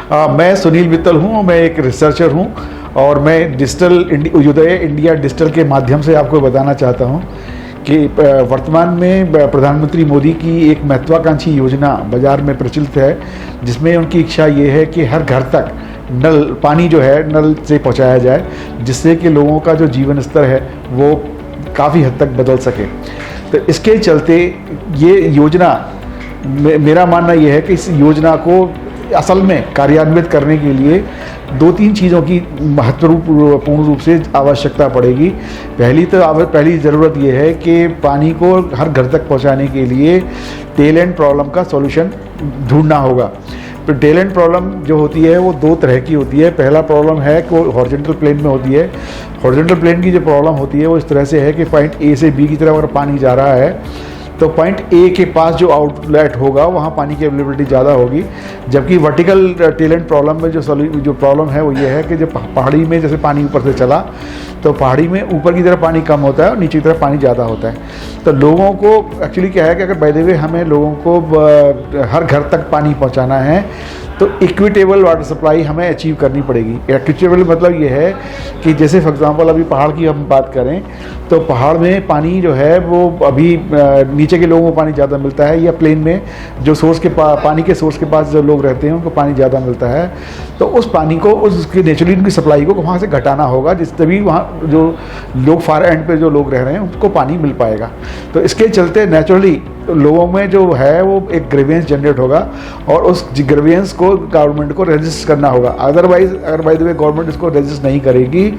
मैं सुनील मित्तल हूँ, मैं एक रिसर्चर हूँ और मैं उदय इंडिया डिजिटल के माध्यम से आपको बताना चाहता हूँ कि वर्तमान में प्रधानमंत्री मोदी की एक महत्वाकांक्षी योजना बाज़ार में प्रचलित है, जिसमें उनकी इच्छा ये है कि हर घर तक नल पानी जो है नल से पहुँचाया जाए, जिससे कि लोगों का जो जीवन स्तर है वो काफ़ी हद तक बदल सके। तो इसके चलते ये योजना, मेरा मानना ये है कि इस योजना को असल में कार्यान्वित करने के लिए 2-3 चीज़ों की महत्वपूर्ण रूप से आवश्यकता पड़ेगी। पहली ज़रूरत ये है कि पानी को हर घर तक पहुंचाने के लिए टेल एंड प्रॉब्लम का सॉल्यूशन ढूंढना होगा। तो टेल एंड प्रॉब्लम जो होती है वो 2 तरह की होती है। पहला प्रॉब्लम है कि हॉरिजॉन्टल प्लेन में होती है। हॉरिजॉन्टल प्लेन की जो प्रॉब्लम होती है वो इस तरह से है कि पॉइंट ए से बी की तरफ अगर पानी जा रहा है तो पॉइंट ए के पास जो आउटलेट होगा वहाँ पानी की अवेलेबिलिटी ज़्यादा होगी, जबकि वर्टिकल टेल एंड प्रॉब्लम में जो प्रॉब्लम है वो ये है कि जब पहाड़ी में जैसे पानी ऊपर से चला तो पहाड़ी में ऊपर की तरफ पानी कम होता है और नीचे की तरफ पानी ज़्यादा होता है। तो लोगों को एक्चुअली क्या है कि अगर बाय द वे हमें लोगों को हर घर तक पानी पहुँचाना है तो इक्विटेबल वाटर सप्लाई हमें अचीव करनी पड़ेगी। इक्विटेबल मतलब ये है कि जैसे फॉर एग्जांपल अभी पहाड़ की हम बात करें तो पहाड़ में पानी जो है वो अभी नीचे के लोगों को पानी ज़्यादा मिलता है, या प्लेन में जो पानी के सोर्स के पास जो लोग रहते हैं उनको पानी ज़्यादा मिलता है। तो उस पानी को उसकी नेचुरली उनकी सप्लाई को वहाँ से घटाना होगा, जिस तभी वहाँ जो लोग फार एंड पे जो लोग रह रहे हैं उनको पानी मिल पाएगा। तो इसके चलते नेचुरली लोगों में जो है वो एक ग्रीवेंस जनरेट होगा और उस ग्रीवेंस को गवर्नमेंट को रजिस्ट करना होगा। अदरवाइज अगर बाय द वे गवर्नमेंट इसको रजिस्ट नहीं करेगी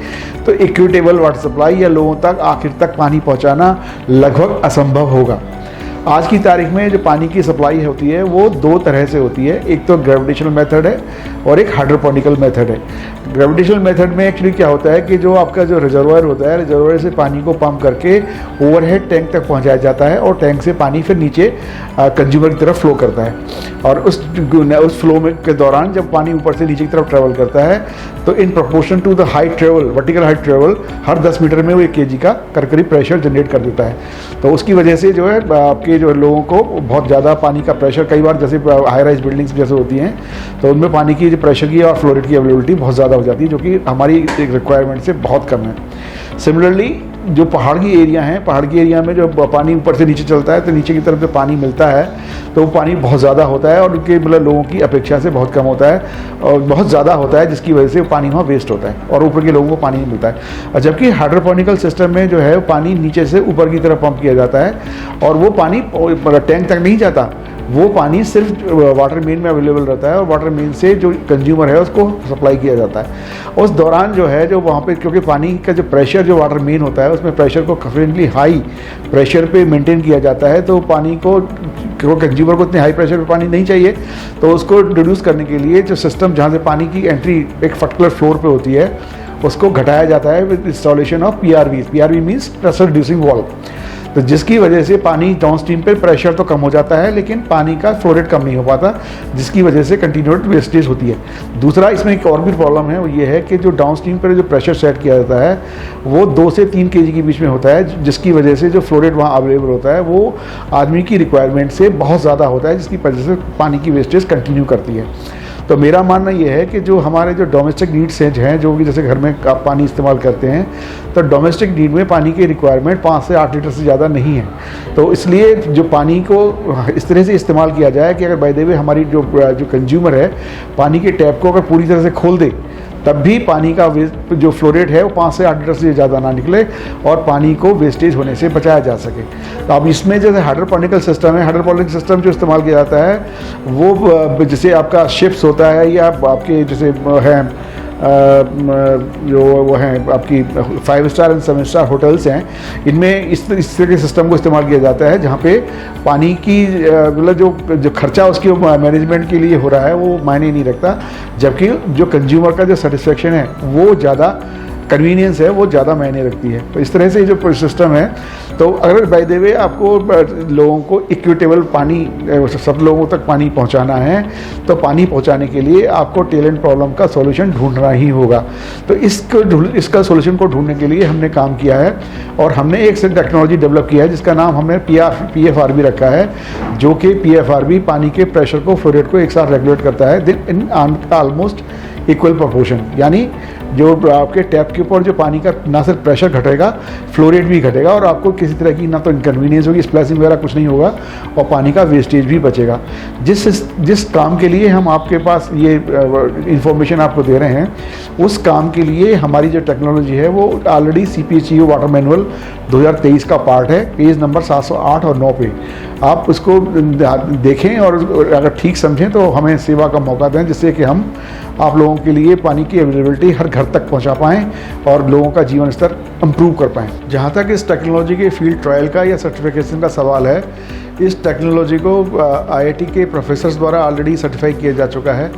तो इक्विटेबल वाटर सप्लाई या लोगों तक आखिर तक पानी पहुंचाना लगभग असंभव होगा। आज की तारीख में जो पानी की सप्लाई होती है वो 2 तरह से होती है। एक तो ग्रेविटेशनल मेथड है और एक हाइड्रोपोनिकल मेथड है। ग्रेविटेशनल मेथड में एक्चुअली क्या होता है कि जो आपका जो रिजर्वायर होता है, रिजर्वायर से पानी को पंप करके ओवरहेड टैंक तक पहुंचाया जाता है और टैंक से पानी फिर नीचे कंज्यूमर की तरफ फ्लो करता है। और उस फ्लो में के दौरान जब पानी ऊपर से नीचे की तरफ ट्रेवल करता है तो in proportion to the height travel, vertical height travel, हर 10 मीटर में वो 1 kg का करीब प्रेशर जनरेट कर देता है। तो उसकी वजह से जो है आपके जो लोगों को बहुत ज़्यादा पानी का प्रेशर, कई बार जैसे हाई राइज बिल्डिंग्स जैसे होती हैं तो उनमें पानी की जो प्रेशर की और फ्लो रेट की अवेलेबिलिटी बहुत ज़्यादा हो जाती है, जो कि हमारी एक रिक्वायरमेंट से बहुत कम है। सिमिलरली जो पहाड़ की एरिया हैं, पहाड़ की एरिया में जो पानी ऊपर से नीचे चलता है तो नीचे की तरफ जो पानी मिलता है तो वो पानी बहुत ज़्यादा होता है और उनके मतलब लोगों की अपेक्षा से बहुत कम होता है और बहुत ज़्यादा होता है, जिसकी वजह से पानी वहाँ वेस्ट होता है और ऊपर के लोगों को पानी नहीं मिलता है। जबकि हाइड्रोपोनिकल सिस्टम में जो है पानी नीचे से ऊपर की तरफ पंप किया जाता है और वो पानी टैंक तक नहीं जाता, वो पानी सिर्फ वाटर मेन में अवेलेबल रहता है और वाटर मेन से जो कंज्यूमर है उसको सप्लाई किया जाता है। उस दौरान जो है जो वहाँ पे, क्योंकि पानी का जो प्रेशर जो वाटर मेन होता है उसमें प्रेशर को काफ़ी हाई प्रेशर पे मेंटेन किया जाता है, तो पानी को कंज्यूमर को इतने हाई प्रेशर पे पानी नहीं चाहिए, तो उसको रिड्यूस करने के लिए जो सिस्टम जहाँ से पानी की एंट्री एक पर्टिकुलर फ्लोर पे होती है उसको घटाया जाता है with installation of PRV means pressure reducing valve. तो जिसकी वजह से पानी डाउनस्ट्रीम पे प्रेशर तो कम हो जाता है लेकिन पानी का फ्लो रेट कम नहीं हो पाता, जिसकी वजह से कंटिन्यूड वेस्टेज होती है। दूसरा इसमें एक और भी प्रॉब्लम है, वो ये है कि जो डाउनस्ट्रीम पर जो प्रेशर सेट किया जाता है वो 2 से 3 kg के बीच में होता है, जिसकी वजह से जो फ्लो रेट वहाँ अवेलेबल होता है वो आदमी की रिक्वायरमेंट से बहुत ज़्यादा होता है, जिसकी वजह से पानी की वेस्टेज कंटिन्यू करती है। तो मेरा मानना ये है कि जो हमारे जो डोमेस्टिक नीड्स हैं, जो कि जैसे घर में आप पानी इस्तेमाल करते हैं, तो डोमेस्टिक नीड में पानी की रिक्वायरमेंट 5 से 8 लीटर से ज़्यादा नहीं है। तो इसलिए जो पानी को इस तरह से इस्तेमाल किया जाए कि अगर बाय द वे हमारी जो कंज्यूमर है पानी के टैप को अगर पूरी तरह से खोल दे तब भी पानी का जो फ्लो रेट है वो 5 से 8 लीटर से ज़्यादा ना निकले और पानी को वेस्टेज होने से बचाया जा सके। तो अब इसमें जैसे हाइड्रोपोनिकल सिस्टम है, हाइड्रोपोनिक सिस्टम जो इस्तेमाल किया जाता है वो जैसे आपका शिप्स होता है या आपके जैसे हैं जो वो हैं आपकी 5 स्टार एंड 7 स्टार होटल्स हैं, इनमें इस तरह के सिस्टम को इस्तेमाल किया जाता है जहाँ पे पानी की मतलब जो खर्चा उसकी मैनेजमेंट के लिए हो रहा है वो मायने नहीं रखता, जबकि जो कंज्यूमर का जो सेटिस्फेक्शन है वो ज़्यादा कन्वीनियंस है वो ज़्यादा मायने रखती है। तो इस तरह से जो सिस्टम है, तो अगर बाय द वे आपको लोगों को इक्विटेबल पानी, सब लोगों तक पानी पहुंचाना है, तो पानी पहुंचाने के लिए आपको टैलेंट प्रॉब्लम का सॉल्यूशन ढूंढना ही होगा। तो इसका सॉल्यूशन को ढूंढने के लिए हमने काम किया है और हमने एक टेक्नोलॉजी डेवलप किया है जिसका नाम हमने PFRB रखा है, जो कि PFRB पानी के प्रेशर को, फ्लो रेट को एक साथ रेगुलेट करता है इन ऑलमोस्ट इक्वल प्रोपोर्शन। यानी जो आपके टैप के ऊपर जो पानी का ना सिर्फ प्रेशर घटेगा, फ्लो रेट भी घटेगा और आपको किसी तरह की ना तो इनकन्वीनियंस होगी, स्प्लैशिंग वगैरह कुछ नहीं होगा और पानी का वेस्टेज भी बचेगा। जिस काम के लिए हम आपके पास ये इंफॉर्मेशन आपको दे रहे हैं, उस काम के लिए हमारी जो टेक्नोलॉजी है वो ऑलरेडी CPHEO वाटर मैनुअल 2023 का पार्ट है, पेज नंबर 708 और 9 पे। आप उसको देखें और अगर ठीक समझें तो हमें सेवा का मौका दें, जिससे कि हम आप लोगों के लिए पानी की अवेलेबिलिटी हर घर तक पहुंचा पाएँ और लोगों का जीवन स्तर इम्प्रूव कर पाएँ। जहाँ तक इस टेक्नोलॉजी के फील्ड ट्रायल का या सर्टिफिकेशन का सवाल है, इस टेक्नोलॉजी को IIT के प्रोफेसर्स द्वारा ऑलरेडी सर्टिफाई किया जा चुका है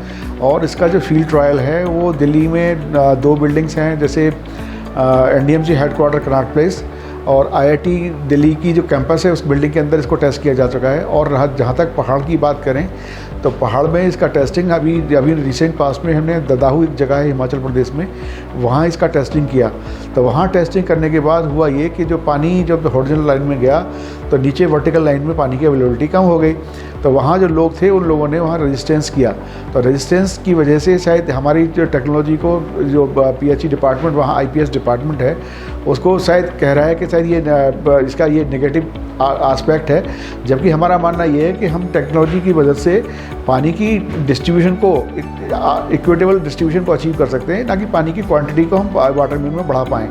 और इसका जो फील्ड ट्रायल है वो दिल्ली में 2 बिल्डिंग्स हैं, जैसे NDMC हेडक्वार्टर कनॉट प्लेस और IIT दिल्ली की जो कैंपस है उस बिल्डिंग के अंदर इसको टेस्ट किया जा चुका है। और जहाँ तक पहाड़ की बात करें तो पहाड़ में इसका टेस्टिंग अभी रिसेंट पास्ट में हमने ददाहू एक जगह है हिमाचल प्रदेश में, वहाँ इसका टेस्टिंग किया। तो वहाँ टेस्टिंग करने के बाद हुआ ये कि जो पानी जब हॉरिजॉन्टल लाइन में गया तो नीचे वर्टिकल लाइन में पानी की अवेलेबिलिटी कम हो गई। तो वहाँ जो लोग थे उन लोगों ने वहाँ रेजिस्टेंस किया, तो रेजिस्टेंस की वजह से शायद हमारी जो टेक्नोलॉजी को जो PHE डिपार्टमेंट, वहाँ IPS डिपार्टमेंट है, उसको शायद कह रहा है कि शायद ये इसका ये नेगेटिव एस्पेक्ट है, जबकि हमारा मानना ये है कि हम टेक्नोलॉजी की वजह से पानी की डिस्ट्रीब्यूशन को, इक्विटेबल डिस्ट्रीब्यूशन को अचीव कर सकते हैं, ना कि पानी की क्वांटिटी को हम वाटर मिल में बढ़ा पाएँ।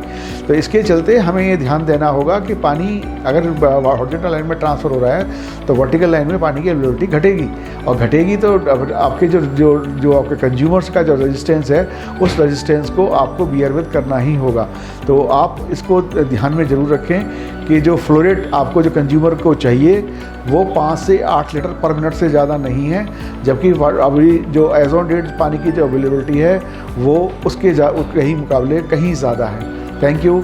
तो इसके चलते हमें ये ध्यान देना होगा कि पानी अगर हॉरिजॉन्टल लाइन में ट्रांसफ़र हो रहा है तो वर्टिकल लाइन में पानी की अवेलेबिलिटी घटेगी, और घटेगी तो आपके जो आपके कंज्यूमर्स का जो रेजिस्टेंस है, उस रेजिस्टेंस को आपको बियर विद करना ही होगा। तो आप इसको ध्यान में ज़रूर रखें कि जो फ्लो रेट आपको जो कंज्यूमर को चाहिए वो 5 से 8 लीटर पर मिनट से ज़्यादा नहीं है, जबकि अभी जो एज ऑन डेट पानी की जो अवेलेबिलिटी है वो उसके कहीं मुकाबले कहीं ज़्यादा है। Thank you.